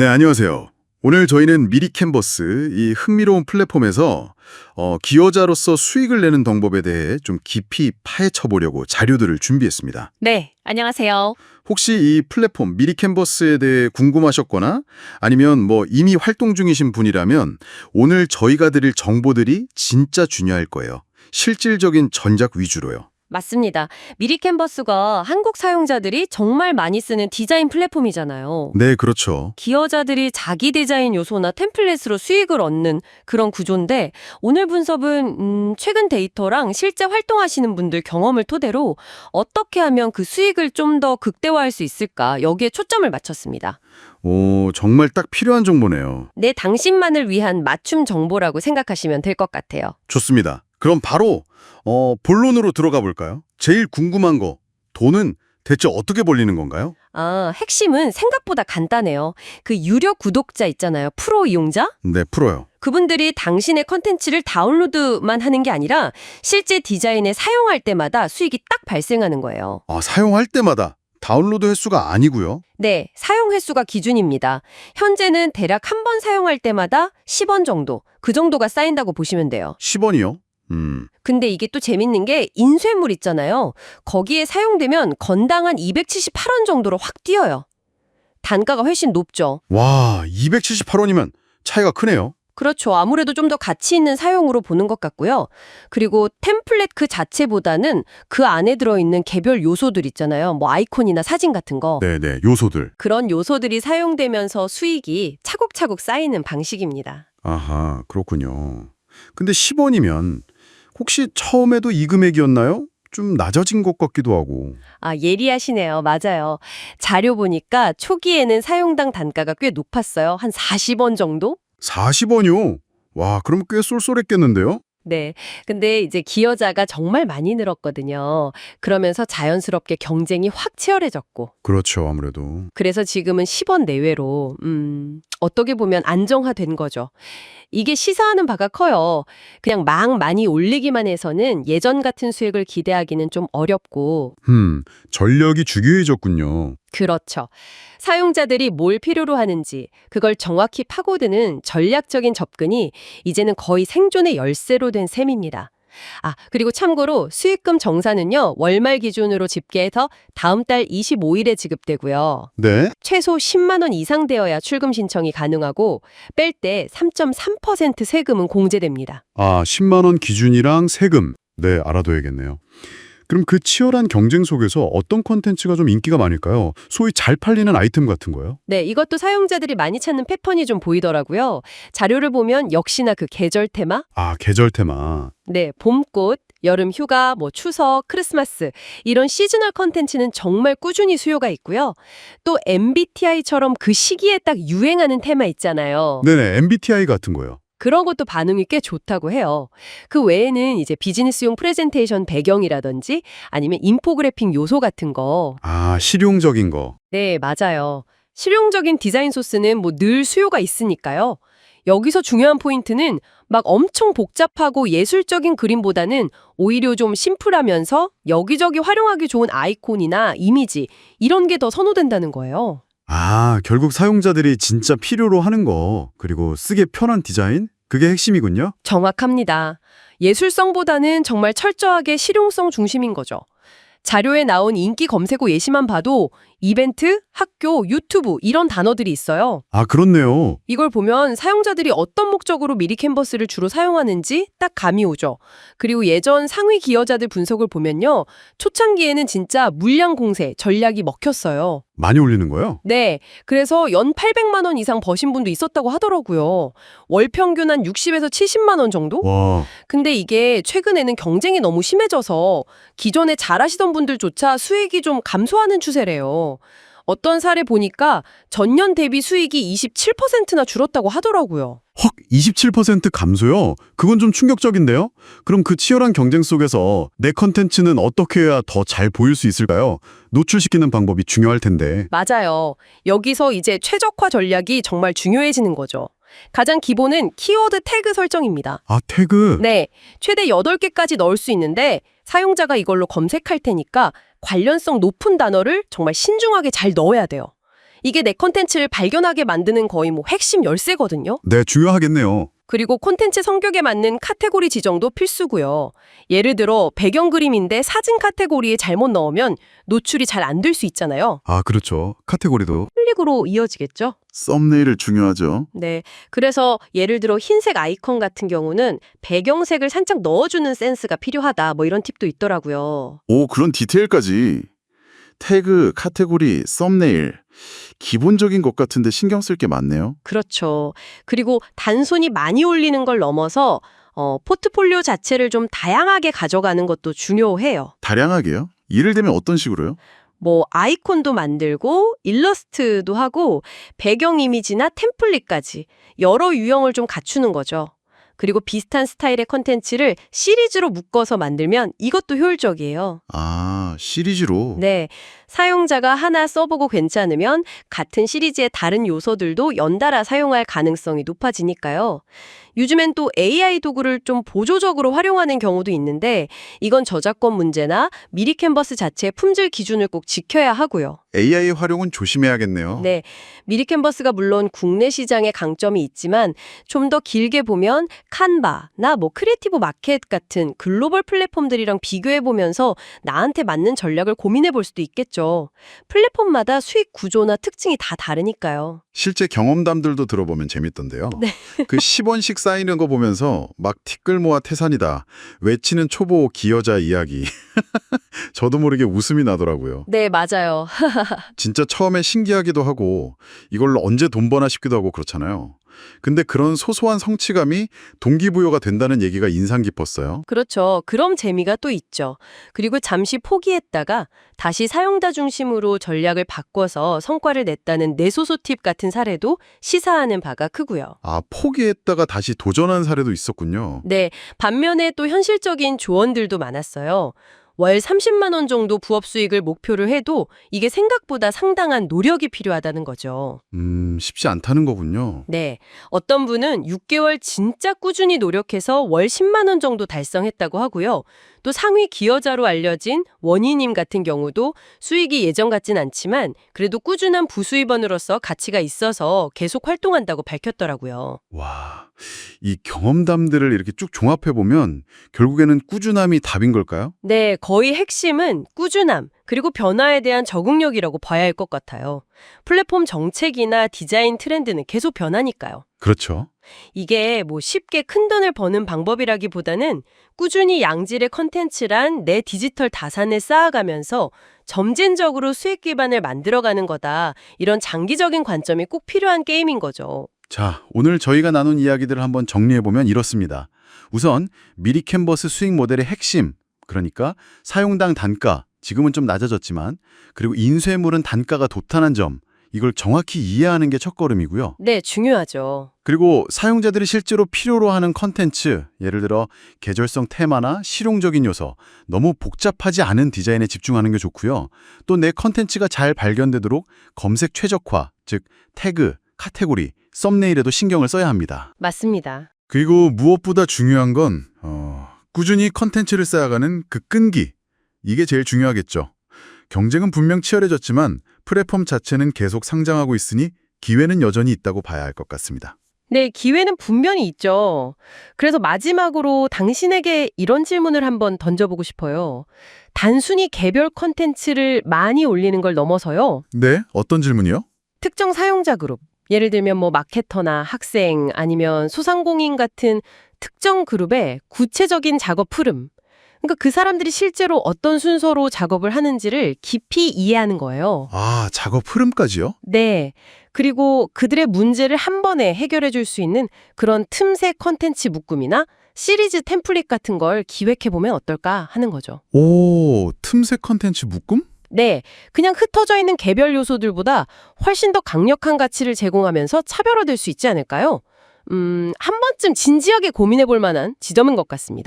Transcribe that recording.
네, 안녕하세요. 오늘 저희는 미리 캔버스, 이 흥미로운 플랫폼에서 기여자로서 수익을 내는 방법에 대해 좀 깊이 파헤쳐 보려고 자료들을 준비했습니다. 네, 안녕하세요. 혹시 이 플랫폼 미리 캔버스에 대해 궁금하셨거나 아니면 이미 활동 중이신 분이라면 오늘 저희가 드릴 정보들이 진짜 중요할 거예요. 실질적인 전작 위주로요. 맞습니다. 미리 캔버스가 한국 사용자들이 정말 많이 쓰는 디자인 플랫폼이잖아요. 네, 그렇죠. 기여자들이 자기 디자인 요소나 템플릿으로 수익을 얻는 그런 구조인데 오늘 분석은 최근 데이터랑 실제 활동하시는 분들 경험을 토대로 어떻게 하면 그 수익을 좀 더 극대화할 수 있을까 여기에 초점을 맞췄습니다. 오, 정말 딱 필요한 정보네요. 내 당신만을 위한 맞춤 정보라고 생각하시면 될 것 같아요. 좋습니다. 그럼 바로 본론으로 들어가 볼까요? 제일 궁금한 거, 돈은 대체 어떻게 벌리는 건가요? 핵심은 생각보다 간단해요. 그 유료 구독자 있잖아요. 프로 이용자? 네, 풀어요. 그분들이 당신의 컨텐츠를 다운로드만 하는 게 아니라 실제 디자인에 사용할 때마다 수익이 딱 발생하는 거예요. 사용할 때마다 다운로드 횟수가 아니고요. 네, 사용 횟수가 기준입니다. 현재는 대략 한 번 사용할 때마다 10원 정도, 그 정도가 쌓인다고 보시면 돼요. 10원이요? 근데 이게 또 재밌는 게 인쇄물 있잖아요. 거기에 사용되면 건당 한 278원 정도로 확 뛰어요. 단가가 훨씬 높죠. 와, 278원이면 차이가 크네요. 그렇죠. 아무래도 좀 더 가치 있는 사용으로 보는 것 같고요. 그리고 템플릿 그 자체보다는 그 안에 들어있는 개별 요소들 있잖아요. 아이콘이나 사진 같은 거. 네네, 요소들. 그런 요소들이 사용되면서 수익이 차곡차곡 쌓이는 방식입니다. 아하, 그렇군요. 근데 10원이면 혹시 처음에도 이 금액이었나요? 좀 낮아진 것 같기도 하고. 예리하시네요. 맞아요. 자료 보니까 초기에는 사용당 단가가 꽤 높았어요. 한 40원 정도? 40원이요? 와, 그럼 꽤 쏠쏠했겠는데요? 네. 근데 이제 기여자가 정말 많이 늘었거든요. 그러면서 자연스럽게 경쟁이 확 치열해졌고. 그렇죠, 아무래도. 그래서 지금은 10원 내외로, 어떻게 보면 안정화된 거죠. 이게 시사하는 바가 커요. 그냥 막 많이 올리기만 해서는 예전 같은 수익을 기대하기는 좀 어렵고. 전력이 주요해졌군요. 그렇죠. 사용자들이 뭘 필요로 하는지 그걸 정확히 파고드는 전략적인 접근이 이제는 거의 생존의 열쇠로 된 셈입니다. 그리고 참고로 수익금 정산은요, 월말 기준으로 집계해서 다음 달 25일에 지급되고요. 네? 최소 10만 원 이상 되어야 출금 신청이 가능하고 뺄 때 3.3% 세금은 공제됩니다. 10만 원 기준이랑 세금. 네, 알아둬야겠네요. 그럼 그 치열한 경쟁 속에서 어떤 콘텐츠가 좀 인기가 많을까요? 소위 잘 팔리는 아이템 같은 거요? 네, 이것도 사용자들이 많이 찾는 패턴이 좀 보이더라고요. 자료를 보면 역시나 그 계절 테마? 계절 테마. 네, 봄꽃, 여름 휴가, 추석, 크리스마스 이런 시즈널 컨텐츠는 정말 꾸준히 수요가 있고요. 또 MBTI처럼 그 시기에 딱 유행하는 테마 있잖아요. 네네, MBTI 같은 거요. 그런 것도 반응이 꽤 좋다고 해요. 그 외에는 이제 비즈니스용 프레젠테이션 배경이라든지 아니면 인포그래픽 요소 같은 거. 실용적인 거. 네, 맞아요. 실용적인 디자인 소스는 늘 수요가 있으니까요. 여기서 중요한 포인트는 막 엄청 복잡하고 예술적인 그림보다는 오히려 좀 심플하면서 여기저기 활용하기 좋은 아이콘이나 이미지 이런 게 더 선호된다는 거예요. 결국 사용자들이 진짜 필요로 하는 거, 그리고 쓰기 편한 디자인? 그게 핵심이군요. 정확합니다. 예술성보다는 정말 철저하게 실용성 중심인 거죠. 자료에 나온 인기 검색어 예시만 봐도 이벤트, 학교, 유튜브 이런 단어들이 있어요. 그렇네요. 이걸 보면 사용자들이 어떤 목적으로 미리 캔버스를 주로 사용하는지 딱 감이 오죠. 그리고 예전 상위 기여자들 분석을 보면요. 초창기에는 진짜 물량 공세, 전략이 먹혔어요. 많이 올리는 거요? 네. 그래서 연 800만 원 이상 버신 분도 있었다고 하더라고요. 월 평균 한 60에서 70만 원 정도? 와, 근데 이게 최근에는 경쟁이 너무 심해져서 기존에 잘하시던 분들조차 수익이 좀 감소하는 추세래요. 어떤 사례 보니까 전년 대비 수익이 27%나 줄었다고 하더라고요. 27% 감소요? 그건 좀 충격적인데요? 그럼 그 치열한 경쟁 속에서 내 컨텐츠는 어떻게 해야 더 잘 보일 수 있을까요? 노출시키는 방법이 중요할 텐데. 맞아요. 여기서 이제 최적화 전략이 정말 중요해지는 거죠. 가장 기본은 키워드 태그 설정입니다. 태그? 네, 최대 8개까지 넣을 수 있는데 사용자가 이걸로 검색할 테니까 관련성 높은 단어를 정말 신중하게 잘 넣어야 돼요. 이게 내 콘텐츠를 발견하게 만드는 거의 뭐 핵심 열쇠거든요. 네, 중요하겠네요. 그리고 콘텐츠 성격에 맞는 카테고리 지정도 필수고요. 예를 들어 배경 그림인데 사진 카테고리에 잘못 넣으면 노출이 잘 안 될 수 있잖아요. 아, 그렇죠. 카테고리도. 클릭으로 이어지겠죠? 썸네일을 중요하죠. 네. 그래서 예를 들어 흰색 아이콘 같은 경우는 배경색을 살짝 넣어주는 센스가 필요하다. 뭐 이런 팁도 있더라고요. 오, 그런 디테일까지. 태그, 카테고리, 썸네일. 기본적인 것 같은데 신경 쓸 게 많네요. 그렇죠. 그리고 단순히 많이 올리는 걸 넘어서 포트폴리오 자체를 좀 다양하게 가져가는 것도 중요해요. 다양하게요? 예를 들면 어떤 식으로요? 뭐 아이콘도 만들고 일러스트도 하고 배경 이미지나 템플릿까지 여러 유형을 좀 갖추는 거죠. 그리고 비슷한 스타일의 컨텐츠를 시리즈로 묶어서 만들면 이것도 효율적이에요. 아, 시리즈로. 네, 사용자가 하나 써보고 괜찮으면 같은 시리즈의 다른 요소들도 연달아 사용할 가능성이 높아지니까요. 요즘엔 또 AI 도구를 좀 보조적으로 활용하는 경우도 있는데 이건 저작권 문제나 미리 캔버스 자체의 품질 기준을 꼭 지켜야 하고요. AI 활용은 조심해야겠네요. 네, 미리 캔버스가 물론 국내 시장에 강점이 있지만 좀 더 길게 보면 칸바나 뭐 크리에이티브 마켓 같은 글로벌 플랫폼들이랑 비교해보면서 나한테 맞는 전략을 고민해볼 수도 있겠죠. 플랫폼마다 수익 구조나 특징이 다 다르니까요. 실제 경험담들도 들어보면 재밌던데요. 네. 그 10원씩 쌓이는 거 보면서 막 티끌 모아 태산이다. 외치는 초보 기여자 이야기. 저도 모르게 웃음이 나더라고요. 네, 맞아요. 진짜 처음에 신기하기도 하고 이걸로 언제 돈 버나 싶기도 하고 그렇잖아요. 근데 그런 소소한 성취감이 동기부여가 된다는 얘기가 인상 깊었어요. 그렇죠. 그럼 재미가 또 있죠. 그리고 잠시 포기했다가 다시 사용자 중심으로 전략을 바꿔서 성과를 냈다는 내소소 팁 같은 사례도 시사하는 바가 크고요. 아, 포기했다가 다시 도전한 사례도 있었군요. 네, 반면에 또 현실적인 조언들도 많았어요. 월 30만 원 정도 부업 수익을 목표로 해도 이게 생각보다 상당한 노력이 필요하다는 거죠. 쉽지 않다는 거군요. 네, 어떤 분은 6개월 진짜 꾸준히 노력해서 월 10만 원 정도 달성했다고 하고요. 또 상위 기여자로 알려진 원희님 같은 경우도 수익이 예전 같진 않지만 그래도 꾸준한 부수입원으로서 가치가 있어서 계속 활동한다고 밝혔더라고요. 와, 이 경험담들을 이렇게 쭉 종합해보면 결국에는 꾸준함이 답인 걸까요? 네, 거의 핵심은 꾸준함, 그리고 변화에 대한 적응력이라고 봐야 할 것 같아요. 플랫폼 정책이나 디자인 트렌드는 계속 변하니까요. 그렇죠. 이게 뭐 쉽게 큰돈을 버는 방법이라기보다는 꾸준히 양질의 컨텐츠란 내 디지털 다산을 쌓아가면서 점진적으로 수익 기반을 만들어가는 거다. 이런 장기적인 관점이 꼭 필요한 게임인 거죠. 자, 오늘 저희가 나눈 이야기들을 한번 정리해보면 이렇습니다. 우선 미리 캔버스 수익 모델의 핵심, 그러니까 사용당 단가, 지금은 좀 낮아졌지만, 그리고 인쇄물은 단가가 도탄한 점, 이걸 정확히 이해하는 게 첫걸음이고요. 네, 중요하죠. 그리고 사용자들이 실제로 필요로 하는 컨텐츠, 예를 들어 계절성 테마나 실용적인 요소, 너무 복잡하지 않은 디자인에 집중하는 게 좋고요. 또 내 컨텐츠가 잘 발견되도록 검색 최적화, 즉 태그, 카테고리, 썸네일에도 신경을 써야 합니다. 맞습니다. 그리고 무엇보다 중요한 건 꾸준히 컨텐츠를 쌓아가는 그 끈기, 이게 제일 중요하겠죠. 경쟁은 분명 치열해졌지만 플랫폼 자체는 계속 상장하고 있으니 기회는 여전히 있다고 봐야 할 것 같습니다. 네, 기회는 분명히 있죠. 그래서 마지막으로 당신에게 이런 질문을 한번 던져보고 싶어요. 단순히 개별 컨텐츠를 많이 올리는 걸 넘어서요. 네, 어떤 질문이요? 특정 사용자 그룹, 예를 들면 뭐 마케터나 학생 아니면 소상공인 같은 특정 그룹의 구체적인 작업 흐름, 그러니까 그 사람들이 실제로 어떤 순서로 작업을 하는지를 깊이 이해하는 거예요. 아, 작업 흐름까지요? 네. 그리고 그들의 문제를 한 번에 해결해 줄 수 있는 그런 틈새 컨텐츠 묶음이나 시리즈 템플릿 같은 걸 기획해보면 어떨까 하는 거죠. 오, 틈새 컨텐츠 묶음? 네. 그냥 흩어져 있는 개별 요소들보다 훨씬 더 강력한 가치를 제공하면서 차별화될 수 있지 않을까요? 한 번쯤 진지하게 고민해 볼 만한 지점인 것 같습니다.